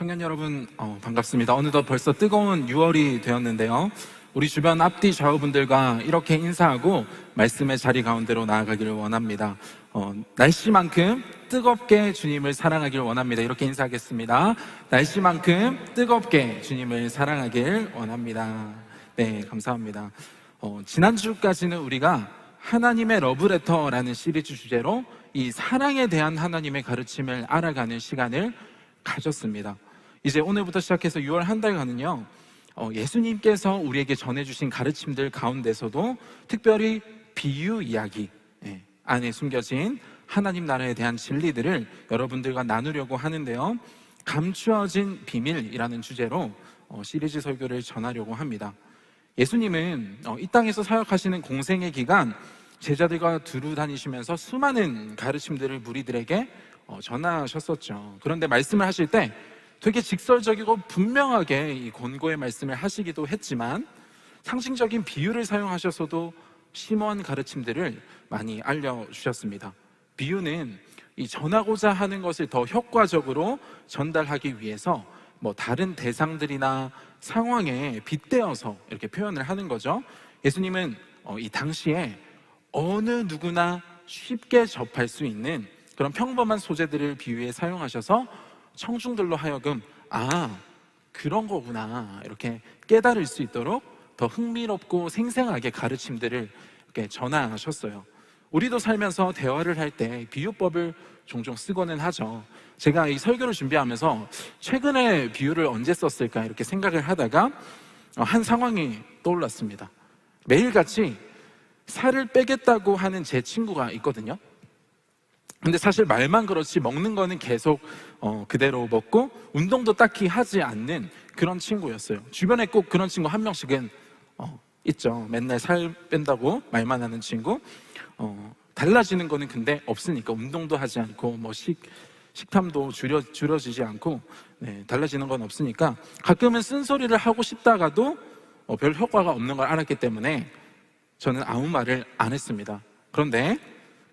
청년 여러분, 반갑습니다. 어느덧 벌써 뜨거운 6월이 되었는데요. 우리 주변 앞뒤 좌우분들과 이렇게 인사하고 말씀의 자리 가운데로 나아가기를 원합니다. 날씨만큼 뜨겁게 주님을 사랑하길 원합니다. 이렇게 인사하겠습니다. 날씨만큼 뜨겁게 주님을 사랑하길 원합니다. 네, 감사합니다. 지난주까지는 우리가 하나님의 러브레터라는 시리즈 주제로 이 사랑에 대한 하나님의 가르침을 알아가는 시간을 가졌습니다. 이제 오늘부터 시작해서 6월 한 달간은요, 예수님께서 우리에게 전해주신 가르침들 가운데서도 특별히 비유 이야기 안에 숨겨진 하나님 나라에 대한 진리들을 여러분들과 나누려고 하는데요, 감추어진 비밀이라는 주제로 시리즈 설교를 전하려고 합니다. 예수님은 이 땅에서 사역하시는 공생의 기간 제자들과 두루 다니시면서 수많은 가르침들을 무리들에게 전하셨었죠. 그런데 말씀을 하실 때 되게 직설적이고 분명하게 이 권고의 말씀을 하시기도 했지만 상징적인 비유를 사용하셔서도 심오한 가르침들을 많이 알려주셨습니다. 비유는 이 전하고자 하는 것을 더 효과적으로 전달하기 위해서 다른 대상들이나 상황에 빗대어서 이렇게 표현을 하는 거죠. 예수님은 이 당시에 어느 누구나 쉽게 접할 수 있는 그런 평범한 소재들을 비유에 사용하셔서 청중들로 하여금 그런 거구나 이렇게 깨달을 수 있도록 더 흥미롭고 생생하게 가르침들을 이렇게 전하셨어요. 우리도 살면서 대화를 할 때 비유법을 종종 쓰고는 하죠. 제가 이 설교를 준비하면서 최근에 비유를 언제 썼을까 이렇게 생각을 하다가 한 상황이 떠올랐습니다. 매일같이 살을 빼겠다고 하는 제 친구가 있거든요. 근데 사실 말만 그렇지 먹는 거는 계속 그대로 먹고 운동도 딱히 하지 않는 그런 친구였어요. 주변에 꼭 그런 친구 한 명씩은 있죠. 맨날 살 뺀다고 말만 하는 친구. 달라지는 거는 근데 없으니까 운동도 하지 않고 식탐도 줄여지지 않고 달라지는 건 없으니까 가끔은 쓴소리를 하고 싶다가도 별 효과가 없는 걸 알았기 때문에 저는 아무 말을 안 했습니다. 그런데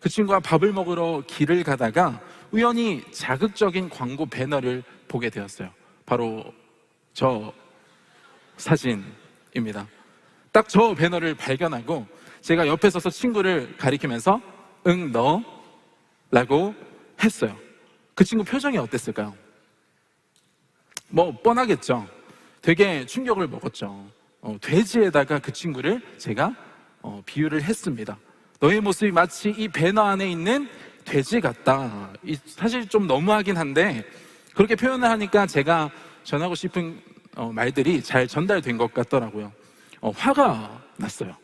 그 친구가 밥을 먹으러 길을 가다가 우연히 자극적인 광고 배너를 보게 되었어요. 바로 저 사진입니다. 딱 저 배너를 발견하고 제가 옆에 서서 친구를 가리키면서 응, 너 라고 했어요. 그 친구 표정이 어땠을까요? 뻔하겠죠. 되게 충격을 먹었죠. 돼지에다가 그 친구를 제가 비유를 했습니다. 너의 모습이 마치 이 배너 안에 있는 돼지 같다. 사실 좀 너무하긴 한데 그렇게 표현을 하니까 제가 전하고 싶은 말들이 잘 전달된 것 같더라고요. 화가 났어요.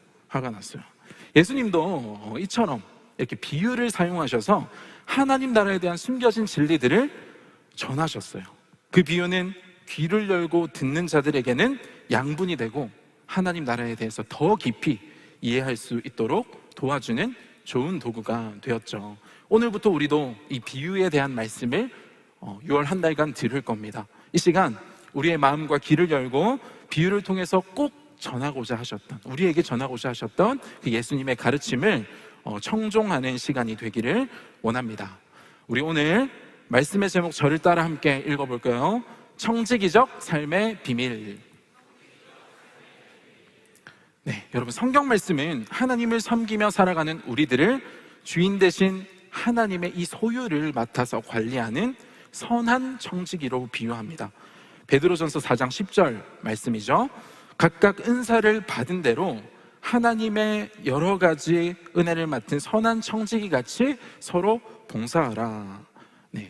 예수님도 이처럼 이렇게 비유를 사용하셔서 하나님 나라에 대한 숨겨진 진리들을 전하셨어요. 그 비유는 귀를 열고 듣는 자들에게는 양분이 되고 하나님 나라에 대해서 더 깊이 이해할 수 있도록 도와주는 좋은 도구가 되었죠. 오늘부터 우리도 이 비유에 대한 말씀을 6월 한 달간 들을 겁니다. 이 시간 우리의 마음과 귀를 열고 비유를 통해서 꼭 우리에게 전하고자 하셨던 그 예수님의 가르침을 청종하는 시간이 되기를 원합니다. 우리 오늘 말씀의 제목 저를 따라 함께 읽어볼까요? 청지기적 삶의 비밀. 여러분, 성경 말씀은 하나님을 섬기며 살아가는 우리들을 주인 대신 하나님의 이 소유를 맡아서 관리하는 선한 청지기로 비유합니다. 베드로전서 4장 10절 말씀이죠. 각각 은사를 받은 대로 하나님의 여러 가지 은혜를 맡은 선한 청지기 같이 서로 봉사하라.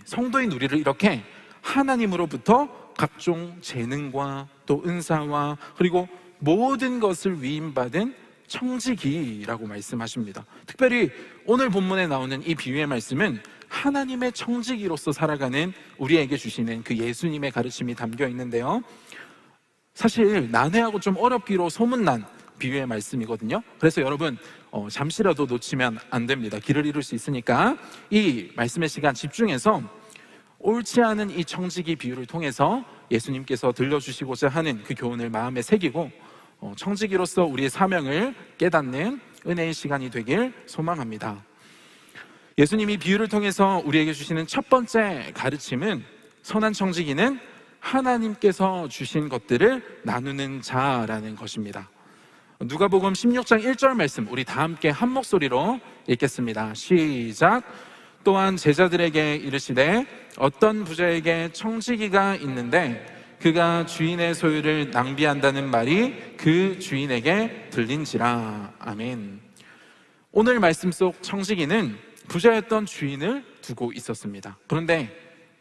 성도인 우리를 이렇게 하나님으로부터 각종 재능과 또 은사와 그리고 모든 것을 위임받은 청지기라고 말씀하십니다. 특별히 오늘 본문에 나오는 이 비유의 말씀은 하나님의 청지기로서 살아가는 우리에게 주시는 그 예수님의 가르침이 담겨 있는데요, 사실 난해하고 좀 어렵기로 소문난 비유의 말씀이거든요. 그래서 여러분 잠시라도 놓치면 안 됩니다. 길을 잃을 수 있으니까 이 말씀의 시간 집중해서 옳지 않은 이 청지기 비유를 통해서 예수님께서 들려주시고자 하는 그 교훈을 마음에 새기고 청지기로서 우리의 사명을 깨닫는 은혜의 시간이 되길 소망합니다. 예수님이 비유를 통해서 우리에게 주시는 첫 번째 가르침은 선한 청지기는 하나님께서 주신 것들을 나누는 자라는 것입니다. 누가복음 16장 1절 말씀 우리 다 함께 한 목소리로 읽겠습니다. 시작. 또한 제자들에게 이르시되 어떤 부자에게 청지기가 있는데 그가 주인의 소유를 낭비한다는 말이 그 주인에게 들린지라. 아멘. 오늘 말씀 속 청지기는 부자였던 주인을 두고 있었습니다. 그런데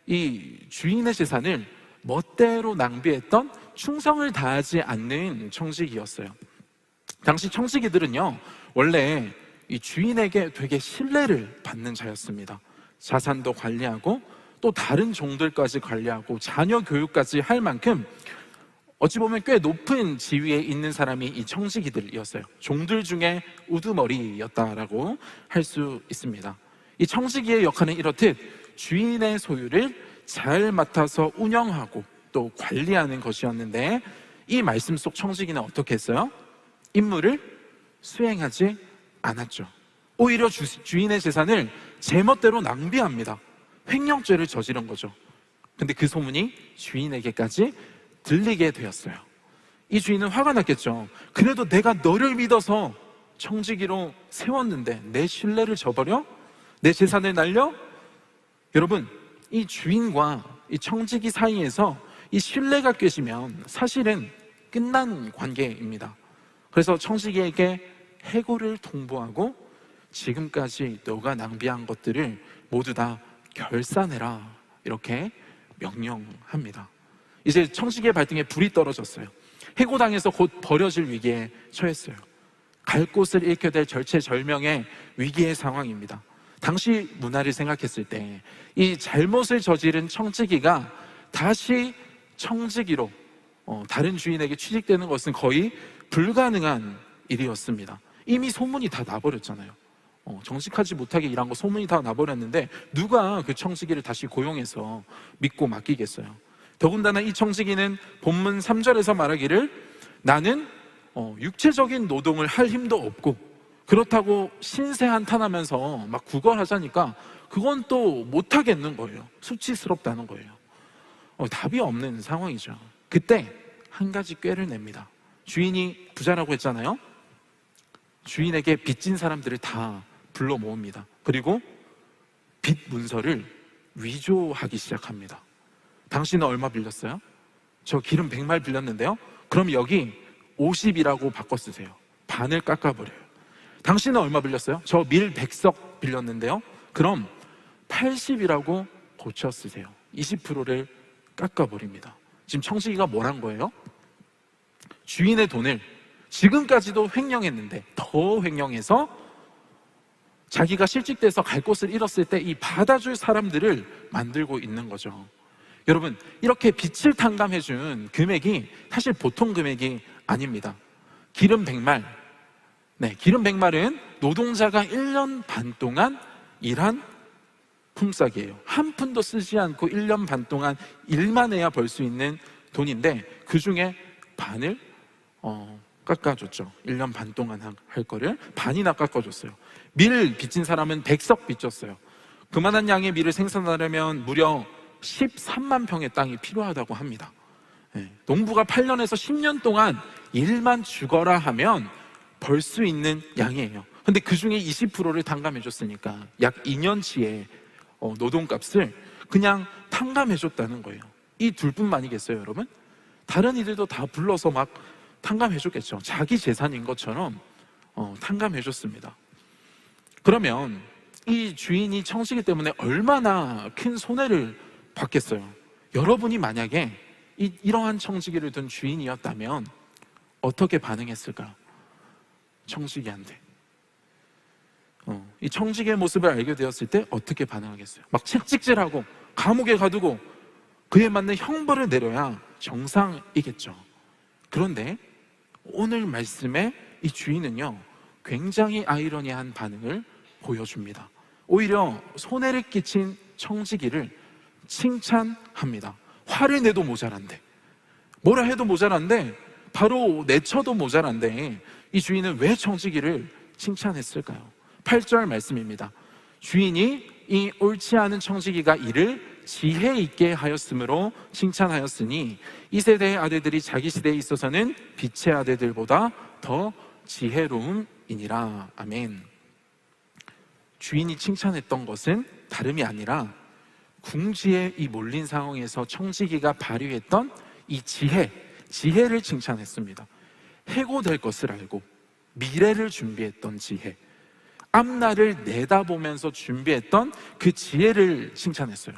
이 주인의 재산을 멋대로 낭비했던 충성을 다하지 않는 청지기였어요. 당시 청지기들은요, 원래 이 주인에게 되게 신뢰를 받는 자였습니다. 자산도 관리하고 또 다른 종들까지 관리하고 자녀 교육까지 할 만큼 어찌 보면 꽤 높은 지위에 있는 사람이 이 청지기들이었어요. 종들 중에 우두머리였다라고 할 수 있습니다. 이 청지기의 역할은 이렇듯 주인의 소유를 잘 맡아서 운영하고 또 관리하는 것이었는데, 이 말씀 속 청지기는 어떻게 했어요? 임무를 수행하지 않았죠. 오히려 주인의 재산을 제멋대로 낭비합니다. 횡령죄를 저지른 거죠. 근데 그 소문이 주인에게까지 들리게 되었어요. 이 주인은 화가 났겠죠. 그래도 내가 너를 믿어서 청지기로 세웠는데 내 신뢰를 저버려? 내 재산을 날려? 여러분, 이 주인과 이 청지기 사이에서 이 신뢰가 깨지면 사실은 끝난 관계입니다. 그래서 청지기에게 해고를 통보하고 지금까지 너가 낭비한 것들을 모두 다 결산해라, 이렇게 명령합니다. 이제 청지기의 발등에 불이 떨어졌어요. 해고당해서 곧 버려질 위기에 처했어요. 갈 곳을 잃게 될 절체절명의 위기의 상황입니다. 당시 문화를 생각했을 때 이 잘못을 저지른 청지기가 다시 청지기로 다른 주인에게 취직되는 것은 거의 불가능한 일이었습니다. 이미 소문이 다 나버렸잖아요. 정직하지 못하게 일한 거 소문이 다 나버렸는데 누가 그 청지기를 다시 고용해서 믿고 맡기겠어요? 더군다나 이 청지기는 본문 3절에서 말하기를 나는 육체적인 노동을 할 힘도 없고 그렇다고 신세 한탄하면서 막 구걸하자니까 그건 또 못하겠는 거예요. 수치스럽다는 거예요. 답이 없는 상황이죠. 그때 한 가지 꾀를 냅니다. 주인이 부자라고 했잖아요. 주인에게 빚진 사람들을 다 불러 모읍니다. 그리고 빚 문서를 위조하기 시작합니다. 당신은 얼마 빌렸어요? 저 기름 100마리 빌렸는데요. 그럼 여기 50이라고 바꿔 쓰세요. 반을 깎아버려요. 당신은 얼마 빌렸어요? 저 밀 100석 빌렸는데요. 그럼 80이라고 고쳐 쓰세요. 20%를 깎아버립니다. 지금 청지기가 뭘 한 거예요? 주인의 돈을 지금까지도 횡령했는데 더 횡령해서 자기가 실직돼서 갈 곳을 잃었을 때 이 받아줄 사람들을 만들고 있는 거죠. 여러분, 이렇게 빚을 탕감해준 금액이 사실 보통 금액이 아닙니다. 기름 100말, 기름 100말은 노동자가 1년 반 동안 일한 품삯이에요. 한 푼도 쓰지 않고 1년 반 동안 일만 해야 벌 수 있는 돈인데 그 중에 반을 깎아줬죠. 1년 반 동안 할 거를 반이나 깎아줬어요. 밀 빚진 사람은 100석 빚졌어요. 그만한 양의 밀을 생산하려면 무려 13만 평의 땅이 필요하다고 합니다. 농부가 8년에서 10년 동안 일만 죽어라 하면 벌 수 있는 양이에요. 근데 그 중에 20%를 탕감해줬으니까 약 2년치의 노동값을 그냥 탕감해줬다는 거예요. 이 둘뿐만이겠어요, 여러분? 다른 이들도 다 불러서 막 탕감해줬겠죠. 자기 재산인 것처럼 탕감해줬습니다. 그러면 이 주인이 청지기 때문에 얼마나 큰 손해를 받겠어요? 여러분이 만약에 이러한 청지기를 둔 주인이었다면 어떻게 반응했을까요? 청지기한테 이 청지기의 모습을 알게 되었을 때 어떻게 반응하겠어요? 막 채찍질하고 감옥에 가두고 그에 맞는 형벌을 내려야 정상이겠죠. 그런데 오늘 말씀의 이 주인은요, 굉장히 아이러니한 반응을 보여줍니다. 오히려 손해를 끼친 청지기를 칭찬합니다. 화를 내도 모자란데, 뭐라 해도 모자란데, 바로 내쳐도 모자란데 이 주인은 왜 청지기를 칭찬했을까요? 8절 말씀입니다. 주인이 이 옳지 않은 청지기가 일을 지혜 있게 하였으므로 칭찬하였으니 이 세대의 아들들이 자기 시대에 있어서는 빛의 아들들보다 더 지혜로움이니라. 아멘. 주인이 칭찬했던 것은 다름이 아니라 궁지에 이 몰린 상황에서 청지기가 발휘했던 이 지혜를 칭찬했습니다. 해고될 것을 알고 미래를 준비했던 지혜, 앞날을 내다보면서 준비했던 그 지혜를 칭찬했어요.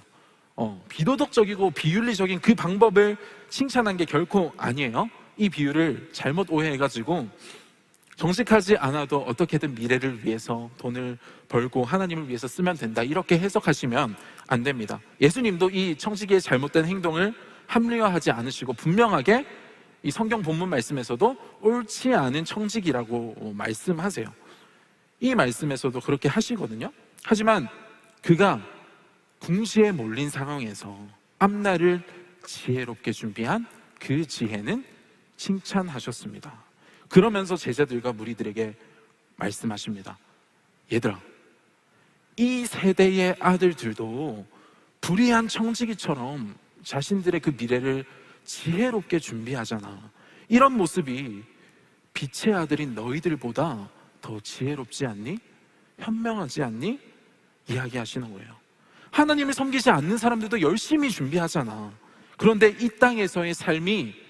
비도덕적이고 비윤리적인 그 방법을 칭찬한 게 결코 아니에요. 이 비유를 잘못 오해해가지고 정직하지 않아도 어떻게든 미래를 위해서 돈을 벌고 하나님을 위해서 쓰면 된다, 이렇게 해석하시면 안 됩니다. 예수님도 이 청지기의 잘못된 행동을 합리화하지 않으시고 분명하게 이 성경 본문 말씀에서도 옳지 않은 청지기라고 말씀하세요. 이 말씀에서도 그렇게 하시거든요. 하지만 그가 궁지에 몰린 상황에서 앞날을 지혜롭게 준비한 그 지혜는 칭찬하셨습니다. 그러면서 제자들과 무리들에게 말씀하십니다. 얘들아, 이 세대의 아들들도 불의한 청지기처럼 자신들의 그 미래를 지혜롭게 준비하잖아. 이런 모습이 빛의 아들인 너희들보다 더 지혜롭지 않니? 현명하지 않니? 이야기하시는 거예요. 하나님을 섬기지 않는 사람들도 열심히 준비하잖아. 그런데 이 땅에서의 삶이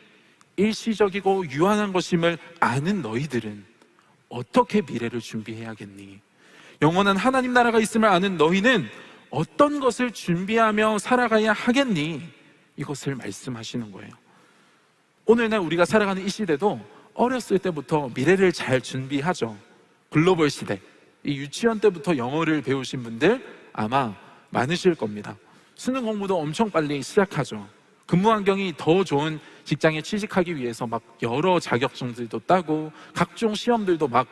일시적이고 유한한 것임을 아는 너희들은 어떻게 미래를 준비해야겠니? 영원한 하나님 나라가 있음을 아는 너희는 어떤 것을 준비하며 살아가야 하겠니? 이것을 말씀하시는 거예요. 오늘날 우리가 살아가는 이 시대도 어렸을 때부터 미래를 잘 준비하죠. 글로벌 시대, 이 유치원 때부터 영어를 배우신 분들 아마 많으실 겁니다. 수능 공부도 엄청 빨리 시작하죠. 근무 환경이 더 좋은 직장에 취직하기 위해서 막 여러 자격증들도 따고 각종 시험들도 막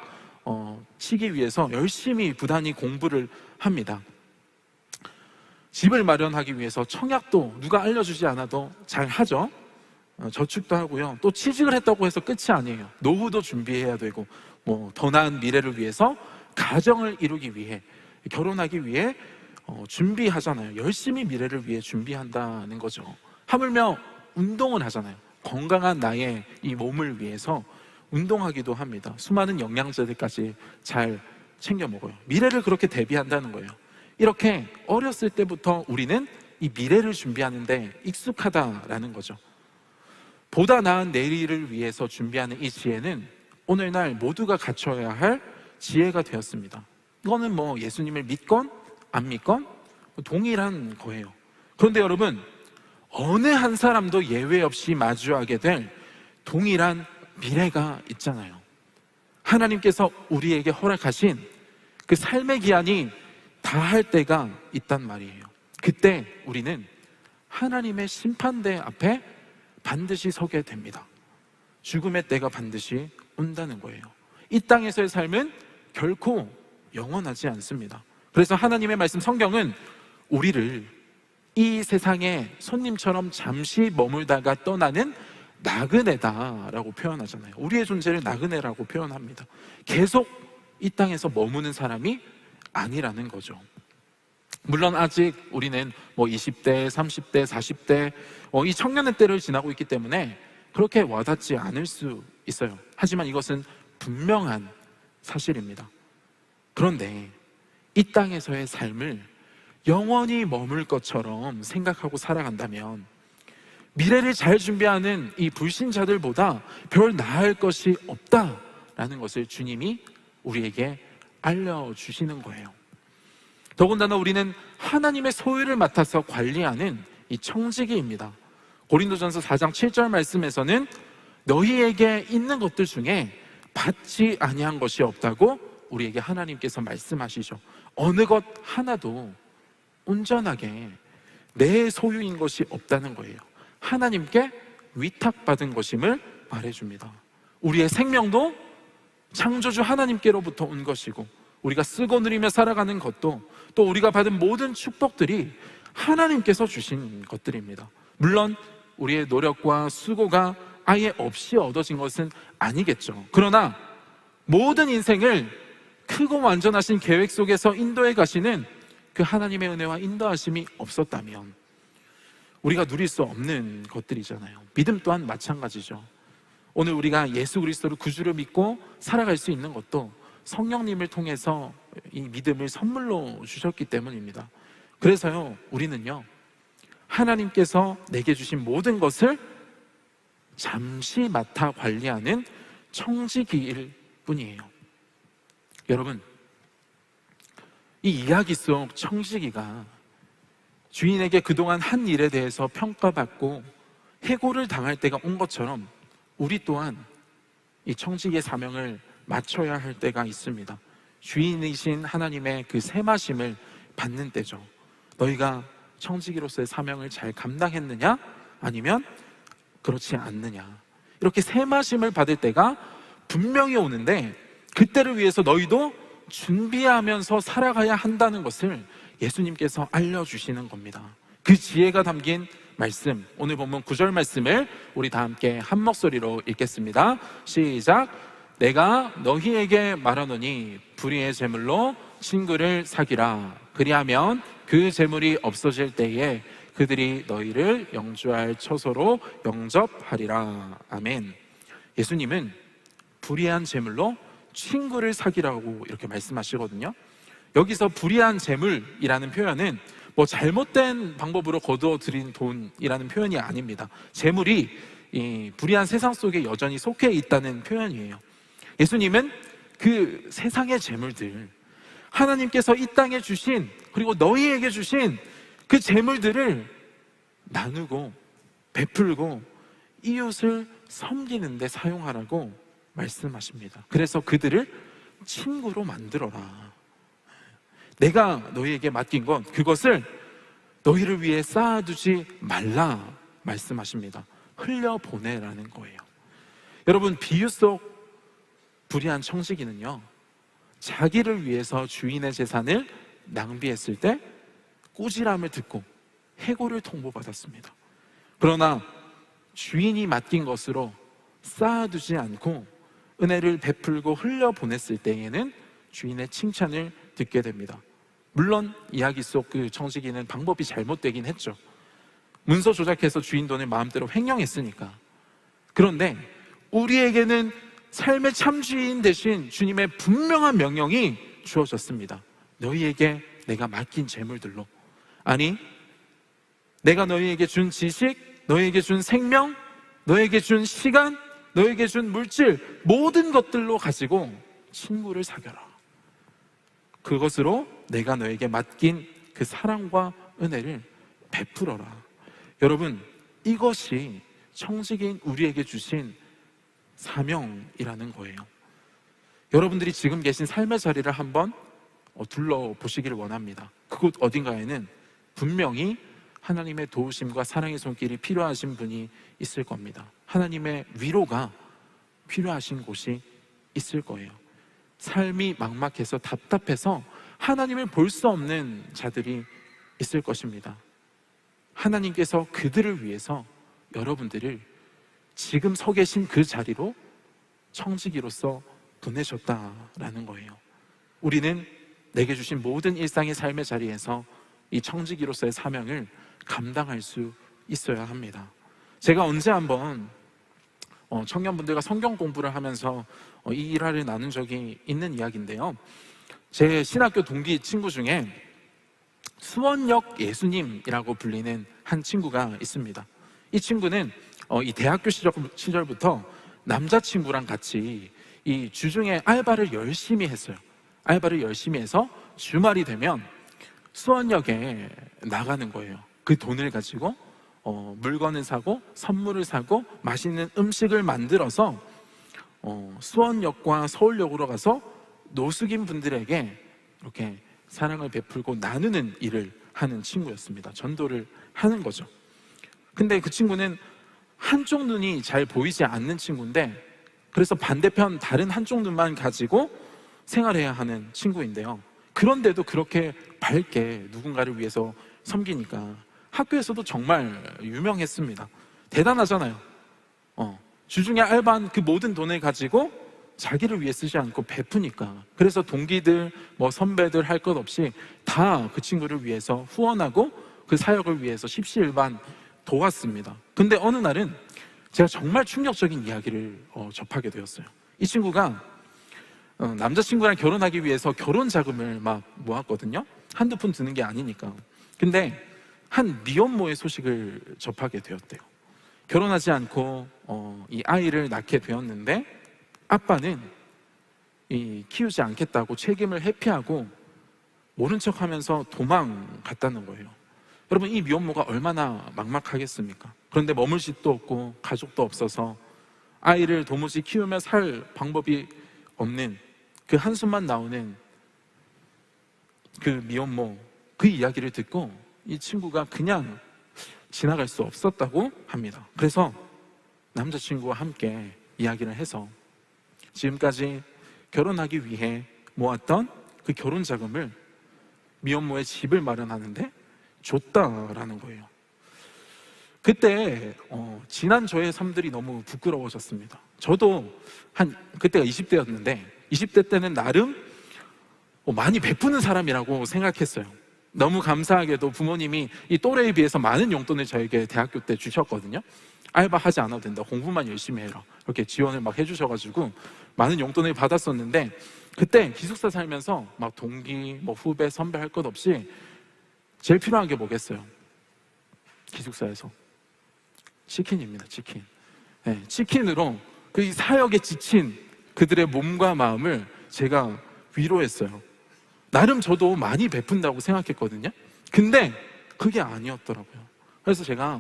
치기 위해서 열심히 부단히 공부를 합니다. 집을 마련하기 위해서 청약도 누가 알려주지 않아도 잘 하죠. 저축도 하고요. 또 취직을 했다고 해서 끝이 아니에요. 노후도 준비해야 되고 더 나은 미래를 위해서 가정을 이루기 위해, 결혼하기 위해 준비하잖아요. 열심히 미래를 위해 준비한다는 거죠. 하물며 운동을 하잖아요. 건강한 나의 이 몸을 위해서 운동하기도 합니다. 수많은 영양제들까지 잘 챙겨 먹어요. 미래를 그렇게 대비한다는 거예요. 이렇게 어렸을 때부터 우리는 이 미래를 준비하는데 익숙하다라는 거죠. 보다 나은 내일을 위해서 준비하는 이 지혜는 오늘날 모두가 갖춰야 할 지혜가 되었습니다. 이거는 예수님을 믿건 안 믿건 동일한 거예요. 그런데 여러분, 어느 한 사람도 예외 없이 마주하게 될 동일한 미래가 있잖아요. 하나님께서 우리에게 허락하신 그 삶의 기한이 다할 때가 있단 말이에요. 그때 우리는 하나님의 심판대 앞에 반드시 서게 됩니다. 죽음의 때가 반드시 온다는 거예요. 이 땅에서의 삶은 결코 영원하지 않습니다. 그래서 하나님의 말씀 성경은 우리를 이 세상에 손님처럼 잠시 머물다가 떠나는 나그네다라고 표현하잖아요. 우리의 존재를 나그네라고 표현합니다. 계속 이 땅에서 머무는 사람이 아니라는 거죠. 물론 아직 우리는 20대, 30대, 40대 이 청년의 때를 지나고 있기 때문에 그렇게 와닿지 않을 수 있어요. 하지만 이것은 분명한 사실입니다. 그런데 이 땅에서의 삶을 영원히 머물 것처럼 생각하고 살아간다면 미래를 잘 준비하는 이 불신자들보다 별 나을 것이 없다라는 것을 주님이 우리에게 알려주시는 거예요. 더군다나 우리는 하나님의 소유를 맡아서 관리하는 이 청지기입니다. 고린도전서 4장 7절 말씀에서는 너희에게 있는 것들 중에 받지 아니한 것이 없다고 우리에게 하나님께서 말씀하시죠. 어느 것 하나도 온전하게 내 소유인 것이 없다는 거예요. 하나님께 위탁받은 것임을 말해줍니다. 우리의 생명도 창조주 하나님께로부터 온 것이고, 우리가 쓰고 누리며 살아가는 것도, 또 우리가 받은 모든 축복들이 하나님께서 주신 것들입니다. 물론 우리의 노력과 수고가 아예 없이 얻어진 것은 아니겠죠. 그러나 모든 인생을 크고 완전하신 계획 속에서 인도해 가시는 그 하나님의 은혜와 인도하심이 없었다면 우리가 누릴 수 없는 것들이잖아요. 믿음 또한 마찬가지죠. 오늘 우리가 예수 그리스도를 구주로 믿고 살아갈 수 있는 것도 성령님을 통해서 이 믿음을 선물로 주셨기 때문입니다. 그래서요, 우리는요, 하나님께서 내게 주신 모든 것을 잠시 맡아 관리하는 청지기일 뿐이에요. 여러분, 이 이야기 속 청지기가 주인에게 그동안 한 일에 대해서 평가받고 해고를 당할 때가 온 것처럼 우리 또한 이 청지기의 사명을 맞춰야 할 때가 있습니다. 주인이신 하나님의 그 세마심을 받는 때죠. 너희가 청지기로서의 사명을 잘 감당했느냐? 아니면 그렇지 않느냐? 이렇게 세마심을 받을 때가 분명히 오는데, 그때를 위해서 너희도 준비하면서 살아가야 한다는 것을 예수님께서 알려주시는 겁니다. 그 지혜가 담긴 말씀, 오늘 본문 9절 말씀을 우리 다 함께 한 목소리로 읽겠습니다. 시작. 내가 너희에게 말하노니 불의의 제물로 친구를 사귀라. 그리하면 그 제물이 없어질 때에 그들이 너희를 영주할 처소로 영접하리라. 아멘. 예수님은 불의한 제물로 친구를 사귀라고 이렇게 말씀하시거든요. 여기서 불의한 제물이라는 표현은 뭐 잘못된 방법으로 거두어 들인 돈이라는 표현이 아닙니다. 제물이 이 불의한 세상 속에 여전히 속해 있다는 표현이에요. 예수님은 그 세상의 제물들, 하나님께서 이 땅에 주신, 그리고 너희에게 주신 그 제물들을 나누고 베풀고 이웃을 섬기는 데 사용하라고 말씀하십니다. 그래서 그들을 친구로 만들어라. 내가 너희에게 맡긴 것, 그것을 너희를 위해 쌓아두지 말라 말씀하십니다. 흘려보내라는 거예요. 여러분, 비유 속 불의한 청지기는요, 자기를 위해서 주인의 재산을 낭비했을 때 꾸지람을 듣고 해고를 통보받았습니다. 그러나 주인이 맡긴 것으로 쌓아두지 않고 은혜를 베풀고 흘려보냈을 때에는 주인의 칭찬을 듣게 됩니다. 물론 이야기 속 그 청지기는 방법이 잘못되긴 했죠. 문서 조작해서 주인 돈을 마음대로 횡령했으니까. 그런데 우리에게는 삶의 참주인 대신 주님의 분명한 명령이 주어졌습니다. 너희에게 내가 맡긴 재물들로, 아니 내가 너희에게 준 지식, 너희에게 준 생명, 너희에게 준 시간, 너희에게 준 물질, 모든 것들로 가지고 친구를 사귀어라. 그것으로 내가 너에게 맡긴 그 사랑과 은혜를 베풀어라. 여러분, 이것이 청지기인 우리에게 주신 사명이라는 거예요. 여러분들이 지금 계신 삶의 자리를 한번 둘러보시기를 원합니다. 그곳 어딘가에는 분명히 하나님의 도우심과 사랑의 손길이 필요하신 분이 있을 겁니다. 하나님의 위로가 필요하신 곳이 있을 거예요. 삶이 막막해서 답답해서 하나님을 볼 수 없는 자들이 있을 것입니다. 하나님께서 그들을 위해서 여러분들을 지금 서 계신 그 자리로 청지기로서 보내셨다라는 거예요. 우리는 내게 주신 모든 일상의 삶의 자리에서 이 청지기로서의 사명을 감당할 수 있어야 합니다. 제가 언제 한번 청년분들과 성경 공부를 하면서 이 일화를 나눈 적이 있는 이야기인데요, 제 신학교 동기 친구 중에 수원역 예수님이라고 불리는 한 친구가 있습니다. 이 친구는 이 대학교 시절부터 남자친구랑 같이 이 주중에 알바를 열심히 했어요. 알바를 열심히 해서 주말이 되면 수원역에 나가는 거예요. 그 돈을 가지고 물건을 사고 선물을 사고 맛있는 음식을 만들어서 수원역과 서울역으로 가서 노숙인 분들에게 이렇게 사랑을 베풀고 나누는 일을 하는 친구였습니다. 전도를 하는 거죠. 근데 그 친구는 한쪽 눈이 잘 보이지 않는 친구인데, 그래서 반대편 다른 한쪽 눈만 가지고 생활해야 하는 친구인데요, 그런데도 그렇게 밝게 누군가를 위해서 섬기니까 학교에서도 정말 유명했습니다. 대단하잖아요. 주중에 알바한 그 모든 돈을 가지고 자기를 위해 쓰지 않고 베푸니까. 그래서 동기들, 선배들 할 것 없이 다 그 친구를 위해서 후원하고 그 사역을 위해서 십시일반 도왔습니다. 근데 어느 날은 제가 정말 충격적인 이야기를 접하게 되었어요. 이 친구가 남자친구랑 결혼하기 위해서 결혼 자금을 막 모았거든요. 한두 푼 드는 게 아니니까. 근데 한 미혼모의 소식을 접하게 되었대요. 결혼하지 않고 이 아이를 낳게 되었는데 아빠는 키우지 않겠다고 책임을 회피하고 모른 척하면서 도망갔다는 거예요. 여러분, 이 미혼모가 얼마나 막막하겠습니까? 그런데 머물 집도 없고 가족도 없어서 아이를 도무지 키우며 살 방법이 없는 그 한숨만 나오는 그 미혼모, 그 이야기를 듣고 이 친구가 그냥 지나갈 수 없었다고 합니다. 그래서 남자친구와 함께 이야기를 해서 지금까지 결혼하기 위해 모았던 그 결혼 자금을 미혼모의 집을 마련하는데 줬다라는 거예요. 그때 지난 저의 삶들이 너무 부끄러워졌습니다. 저도 그때가 20대였는데 20대 때는 나름 많이 베푸는 사람이라고 생각했어요. 너무 감사하게도 부모님이 이 또래에 비해서 많은 용돈을 저에게 대학교 때 주셨거든요. 알바하지 않아도 된다, 공부만 열심히 해라, 이렇게 지원을 막 해주셔가지고 많은 용돈을 받았었는데, 그때 기숙사 살면서 막 동기, 후배, 선배 할 것 없이 제일 필요한 게 뭐겠어요? 기숙사에서 치킨입니다. 치킨. 네, 치킨으로 그 사역에 지친 그들의 몸과 마음을 제가 위로했어요. 나름 저도 많이 베푼다고 생각했거든요. 근데 그게 아니었더라고요. 그래서 제가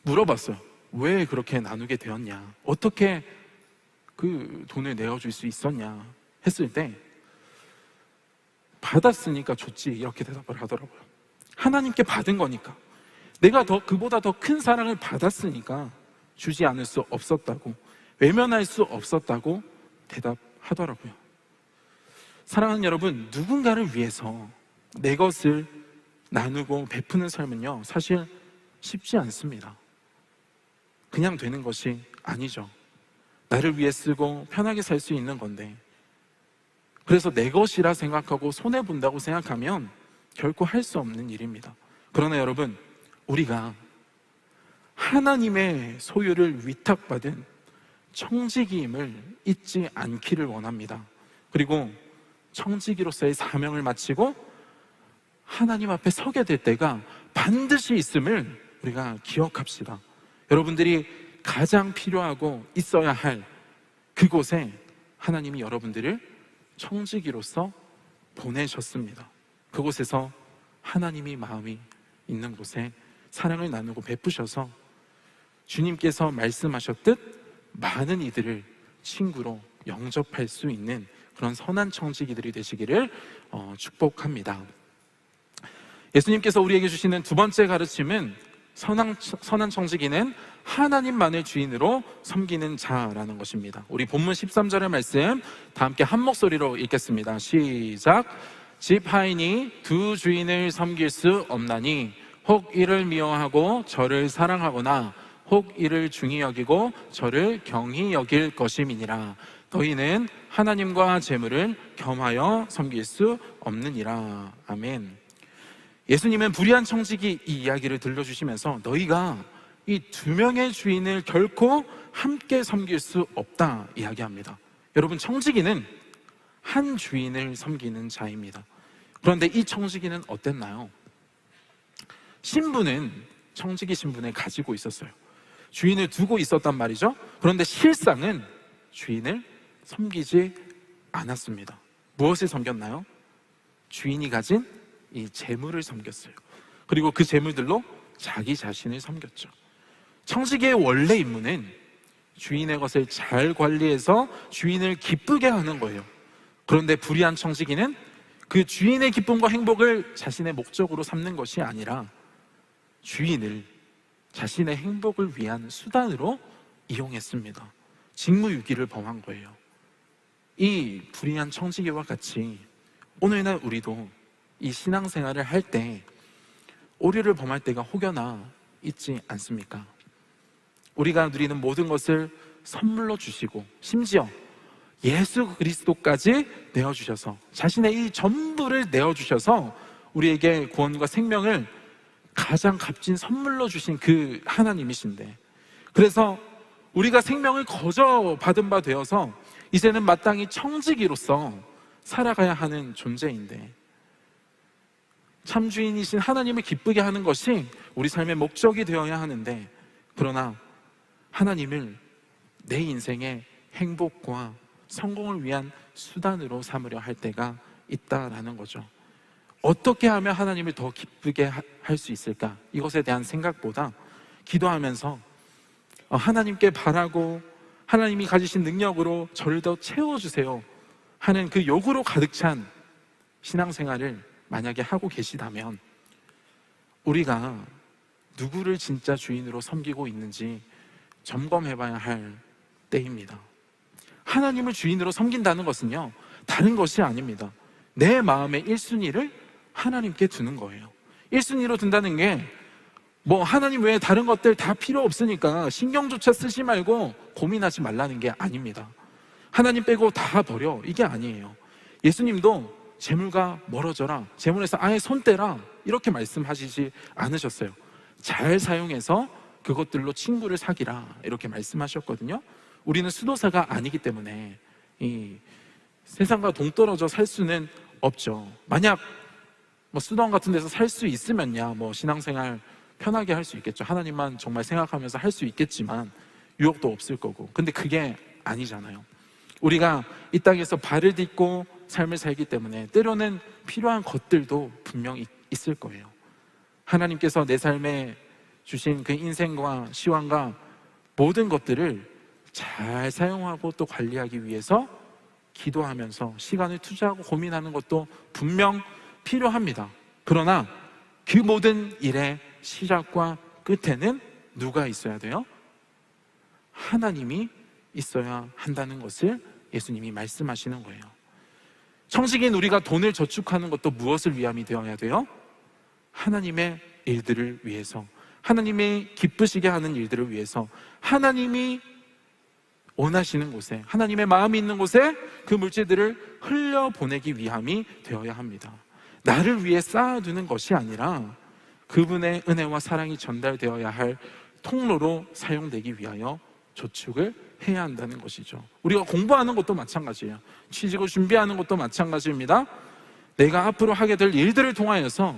물어봤어요. 왜 그렇게 나누게 되었냐? 어떻게 그 돈을 내어줄 수 있었냐? 했을 때 받았으니까 줬지, 이렇게 대답을 하더라고요. 하나님께 받은 거니까, 내가 그보다 더 큰 사랑을 받았으니까 주지 않을 수 없었다고, 외면할 수 없었다고 대답하더라고요. 사랑하는 여러분, 누군가를 위해서 내 것을 나누고 베푸는 삶은요, 사실 쉽지 않습니다. 그냥 되는 것이 아니죠. 나를 위해 쓰고 편하게 살 수 있는 건데, 그래서 내 것이라 생각하고 손해본다고 생각하면 결코 할 수 없는 일입니다. 그러나 여러분, 우리가 하나님의 소유를 위탁받은 청지기임을 잊지 않기를 원합니다. 그리고 청지기로서의 사명을 마치고 하나님 앞에 서게 될 때가 반드시 있음을 우리가 기억합시다. 여러분들이 가장 필요하고 있어야 할 그곳에 하나님이 여러분들을 청지기로서 보내셨습니다. 그곳에서 하나님이 마음이 있는 곳에 사랑을 나누고 베푸셔서 주님께서 말씀하셨듯 많은 이들을 친구로 영접할 수 있는 그런 선한 청지기들이 되시기를 축복합니다. 예수님께서 우리에게 주시는 두 번째 가르침은 선한 청지기는 하나님만을 주인으로 섬기는 자라는 것입니다. 우리 본문 13절의 말씀 다 함께 한 목소리로 읽겠습니다. 시작. 집 하인이 두 주인을 섬길 수 없나니 혹 이를 미워하고 저를 사랑하거나 혹 이를 중히 여기고 저를 경히 여길 것임이니라. 너희는 하나님과 재물을 겸하여 섬길 수 없느니라. 아멘. 예수님은 불의한 청지기 이 이야기를 들려주시면서 너희가 이 두 명의 주인을 결코 함께 섬길 수 없다 이야기합니다. 여러분, 청지기는 한 주인을 섬기는 자입니다. 그런데 이 청지기는 어땠나요? 신분은 청지기 신분을 가지고 있었어요. 주인을 두고 있었단 말이죠. 그런데 실상은 주인을 섬기지 않았습니다. 무엇을 섬겼나요? 주인이 가진 이 재물을 섬겼어요. 그리고 그 재물들로 자기 자신을 섬겼죠. 청지기의 원래 임무는 주인의 것을 잘 관리해서 주인을 기쁘게 하는 거예요. 그런데 불의한 청지기는 그 주인의 기쁨과 행복을 자신의 목적으로 삼는 것이 아니라 주인을 자신의 행복을 위한 수단으로 이용했습니다. 직무유기를 범한 거예요. 이 불의한 청지기와 같이 오늘날 우리도 이 신앙생활을 할 때 오류를 범할 때가 혹여나 있지 않습니까? 우리가 누리는 모든 것을 선물로 주시고 심지어 예수 그리스도까지 내어주셔서 자신의 이 전부를 내어주셔서 우리에게 구원과 생명을 가장 값진 선물로 주신 그 하나님이신데, 그래서 우리가 생명을 거저 받은 바 되어서 이제는 마땅히 청지기로서 살아가야 하는 존재인데, 참 주인이신 하나님을 기쁘게 하는 것이 우리 삶의 목적이 되어야 하는데, 그러나 하나님을 내 인생의 행복과 성공을 위한 수단으로 삼으려 할 때가 있다라는 거죠. 어떻게 하면 하나님을 더 기쁘게 할 수 있을까? 이것에 대한 생각보다 기도하면서 하나님께 바라고 하나님이 가지신 능력으로 저를 더 채워주세요 하는 그 요구로 가득 찬 신앙생활을 만약에 하고 계시다면, 우리가 누구를 진짜 주인으로 섬기고 있는지 점검해봐야 할 때입니다. 하나님을 주인으로 섬긴다는 것은요, 다른 것이 아닙니다. 내 마음의 1순위를 하나님께 두는 거예요. 1순위로 둔다는 게 하나님 외에 다른 것들 다 필요 없으니까 신경조차 쓰지 말고 고민하지 말라는 게 아닙니다. 하나님 빼고 다 버려, 이게 아니에요. 예수님도 재물과 멀어져라, 재물에서 아예 손 떼라, 이렇게 말씀하시지 않으셨어요. 잘 사용해서 그것들로 친구를 사귀라, 이렇게 말씀하셨거든요. 우리는 수도사가 아니기 때문에 이 세상과 동떨어져 살 수는 없죠. 만약 수도원 같은 데서 살 수 있으면야 신앙생활 편하게 할 수 있겠죠. 하나님만 정말 생각하면서 할 수 있겠지만 유혹도 없을 거고. 근데 그게 아니잖아요. 우리가 이 땅에서 발을 딛고 삶을 살기 때문에 때로는 필요한 것들도 분명히 있을 거예요. 하나님께서 내 삶에 주신 그 인생과 시간과 모든 것들을 잘 사용하고 또 관리하기 위해서 기도하면서 시간을 투자하고 고민하는 것도 분명 필요합니다. 그러나 그 모든 일의 시작과 끝에는 누가 있어야 돼요? 하나님이 있어야 한다는 것을 예수님이 말씀하시는 거예요. 청지기인 우리가 돈을 저축하는 것도 무엇을 위함이 되어야 돼요? 하나님의 일들을 위해서, 하나님이 기쁘시게 하는 일들을 위해서, 하나님이 원하시는 곳에, 하나님의 마음이 있는 곳에 그 물질들을 흘려보내기 위함이 되어야 합니다. 나를 위해 쌓아두는 것이 아니라 그분의 은혜와 사랑이 전달되어야 할 통로로 사용되기 위하여 저축을 해야 한다는 것이죠. 우리가 공부하는 것도 마찬가지예요. 취직을 준비하는 것도 마찬가지입니다. 내가 앞으로 하게 될 일들을 통하여서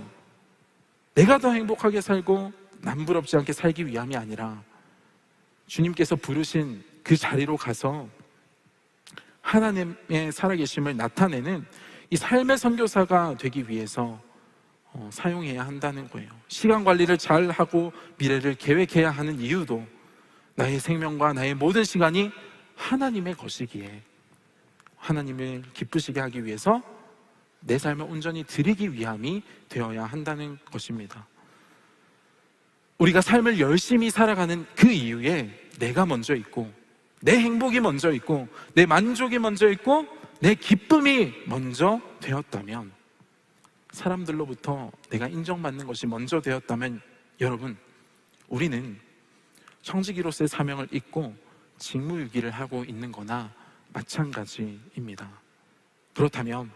내가 더 행복하게 살고 남부럽지 않게 살기 위함이 아니라 주님께서 부르신 그 자리로 가서 하나님의 살아계심을 나타내는 이 삶의 선교사가 되기 위해서 사용해야 한다는 거예요. 시간 관리를 잘 하고 미래를 계획해야 하는 이유도 나의 생명과 나의 모든 시간이 하나님의 것이기에 하나님을 기쁘시게 하기 위해서 내 삶을 온전히 드리기 위함이 되어야 한다는 것입니다. 우리가 삶을 열심히 살아가는 그 이유에 내가 먼저 있고, 내 행복이 먼저 있고, 내 만족이 먼저 있고, 내 기쁨이 먼저 되었다면, 사람들로부터 내가 인정받는 것이 먼저 되었다면, 여러분, 우리는 청지기로서의 사명을 잊고 직무유기를 하고 있는 거나 마찬가지입니다. 그렇다면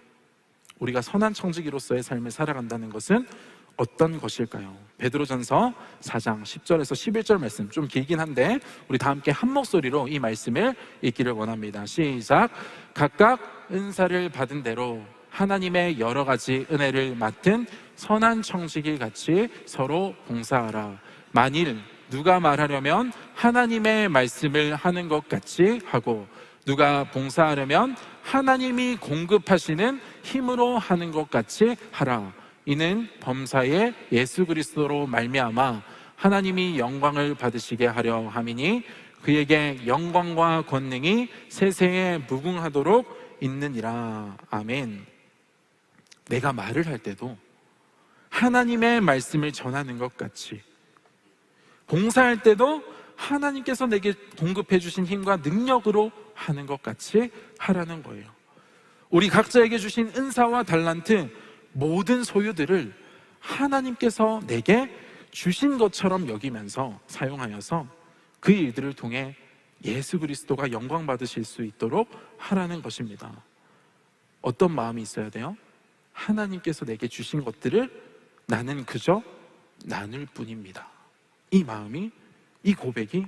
우리가 선한 청지기로서의 삶을 살아간다는 것은 어떤 것일까요? 베드로전서 4장 10절에서 11절 말씀, 좀 길긴 한데 우리 다 함께 한 목소리로 이 말씀을 읽기를 원합니다. 시작. 각각 은사를 받은 대로 하나님의 여러 가지 은혜를 맡은 선한 청지기 같이 서로 봉사하라. 만일 누가 말하려면 하나님의 말씀을 하는 것 같이 하고, 누가 봉사하려면 하나님이 공급하시는 힘으로 하는 것 같이 하라. 이는 범사에 예수 그리스도로 말미암아 하나님이 영광을 받으시게 하려 함이니 그에게 영광과 권능이 세세에 무궁하도록 있느니라. 아멘. 내가 말을 할 때도 하나님의 말씀을 전하는 것 같이, 봉사할 때도 하나님께서 내게 공급해 주신 힘과 능력으로 하는 것 같이 하라는 거예요. 우리 각자에게 주신 은사와 달란트, 모든 소유들을 하나님께서 내게 주신 것처럼 여기면서 사용하여서 그 일들을 통해 예수 그리스도가 영광 받으실 수 있도록 하라는 것입니다. 어떤 마음이 있어야 돼요? 하나님께서 내게 주신 것들을 나는 그저 나눌 뿐입니다. 이 마음이, 이 고백이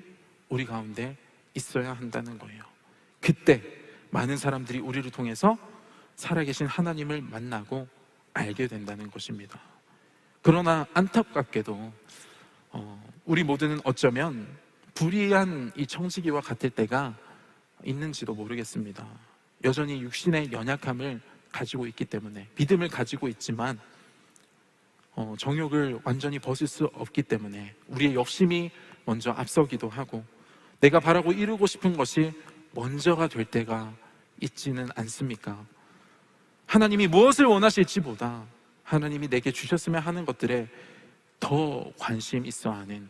우리 가운데 있어야 한다는 거예요. 그때 많은 사람들이 우리를 통해서 살아계신 하나님을 만나고 알게 된다는 것입니다. 그러나 안타깝게도 우리 모두는 어쩌면 불의한 이 청지기와 같을 때가 있는지도 모르겠습니다. 여전히 육신의 연약함을 가지고 있기 때문에, 믿음을 가지고 있지만 정욕을 완전히 벗을 수 없기 때문에 우리의 욕심이 먼저 앞서기도 하고, 내가 바라고 이루고 싶은 것이 먼저가 될 때가 있지는 않습니까? 하나님이 무엇을 원하실지보다 하나님이 내게 주셨으면 하는 것들에 더 관심 있어 하는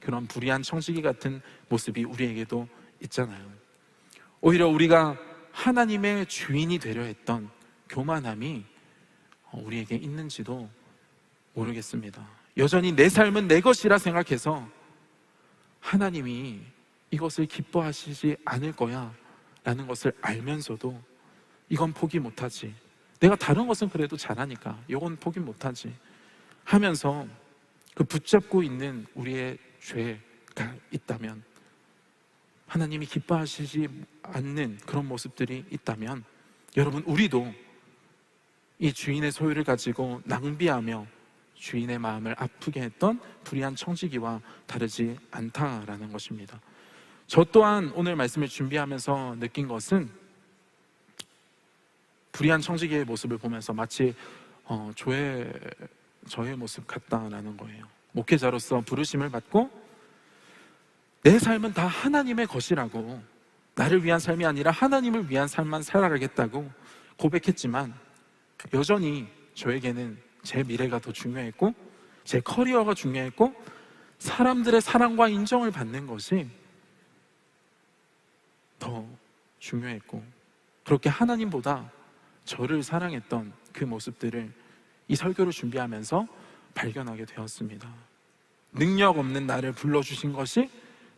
그런 불의한 청지기 같은 모습이 우리에게도 있잖아요. 오히려 우리가 하나님의 주인이 되려 했던 교만함이 우리에게 있는지도 모르겠습니다. 여전히 내 삶은 내 것이라 생각해서 하나님이 이것을 기뻐하시지 않을 거야 라는 것을 알면서도 이건 포기 못하지, 내가 다른 것은 그래도 잘하니까 이건 포기 못하지 하면서 그 붙잡고 있는 우리의 죄가 있다면, 하나님이 기뻐하시지 않는 그런 모습들이 있다면, 여러분, 우리도 이 주인의 소유를 가지고 낭비하며 주인의 마음을 아프게 했던 불의한 청지기와 다르지 않다라는 것입니다. 저 또한 오늘 말씀을 준비하면서 느낀 것은, 불의한 청지기의 모습을 보면서 마치 저의 모습 같다라는 거예요. 목회자로서 부르심을 받고 내 삶은 다 하나님의 것이라고, 나를 위한 삶이 아니라 하나님을 위한 삶만 살아가겠다고 고백했지만, 여전히 저에게는 제 미래가 더 중요했고, 제 커리어가 중요했고, 사람들의 사랑과 인정을 받는 것이 더 중요했고, 그렇게 하나님보다 저를 사랑했던 그 모습들을 이 설교를 준비하면서 발견하게 되었습니다. 능력 없는 나를 불러주신 것이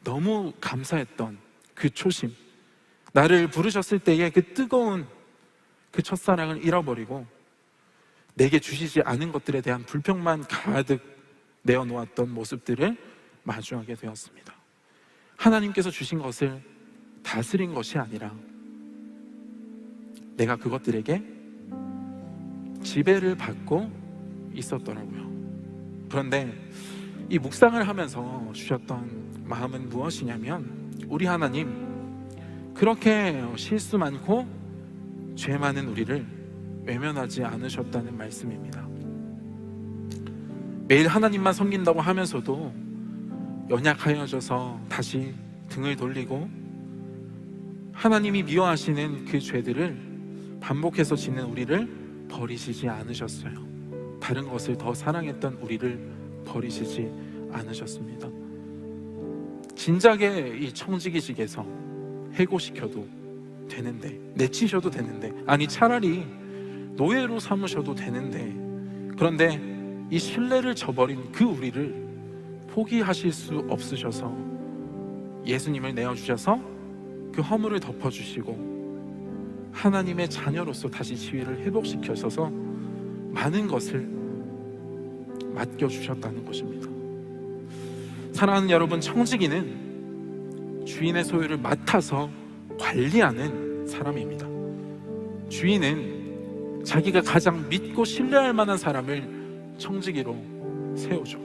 너무 감사했던 그 초심, 나를 부르셨을 때의 그 뜨거운 그 첫사랑을 잃어버리고 내게 주시지 않은 것들에 대한 불평만 가득 내어놓았던 모습들을 마주하게 되었습니다. 하나님께서 주신 것을 다스린 것이 아니라 내가 그것들에게 지배를 받고 있었더라고요. 그런데 이 묵상을 하면서 주셨던 마음은 무엇이냐면, 우리 하나님 그렇게 실수 많고 죄 많은 우리를 외면하지 않으셨다는 말씀입니다. 매일 하나님만 섬긴다고 하면서도 연약하여져서 다시 등을 돌리고 하나님이 미워하시는 그 죄들을 반복해서 짓는 우리를 버리시지 않으셨어요. 다른 것을 더 사랑했던 우리를 버리시지 않으셨습니다. 진작에 이 청지기직에서 해고시켜도 되는데, 내치셔도 되는데, 아니 차라리 노예로 삼으셔도 되는데, 그런데 이 신뢰를 저버린 그 우리를 포기하실 수 없으셔서 예수님을 내어주셔서 그 허물을 덮어주시고 하나님의 자녀로서 다시 지위를 회복시켜셔서 많은 것을 맡겨주셨다는 것입니다. 사랑하는 여러분, 청지기는 주인의 소유를 맡아서 관리하는 사람입니다. 주인은 자기가 가장 믿고 신뢰할 만한 사람을 청지기로 세우죠.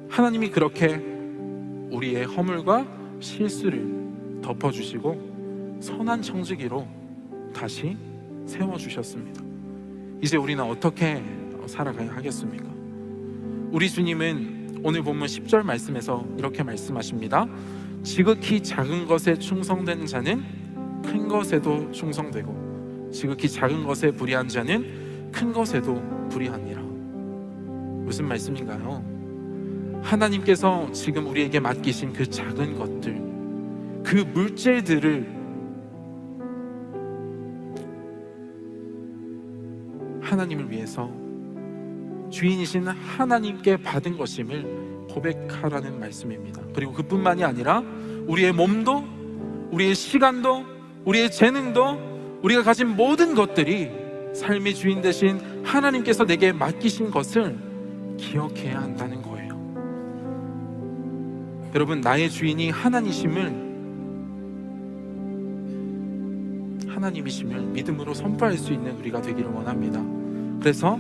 하나님이 그렇게 우리의 허물과 실수를 덮어주시고 선한 청지기로 다시 세워주셨습니다. 이제 우리는 어떻게 살아가야 하겠습니까? 우리 주님은 오늘 본문 10절 말씀에서 이렇게 말씀하십니다. 지극히 작은 것에 충성된 자는 큰 것에도 충성되고 지극히 작은 것에 불의한 자는 큰 것에도 불의하니라. 무슨 말씀인가요? 하나님께서 지금 우리에게 맡기신 그 작은 것들, 그 물질들을 하나님을 위해서 주인이신 하나님께 받은 것임을 고백하라는 말씀입니다. 그리고 그뿐만이 아니라 우리의 몸도, 우리의 시간도, 우리의 재능도, 우리가 가진 모든 것들이 삶의 주인 되신 하나님께서 내게 맡기신 것을 기억해야 한다는 거예요. 여러분, 나의 주인이 하나님이심을 믿음으로 선포할 수 있는 우리가 되기를 원합니다. 그래서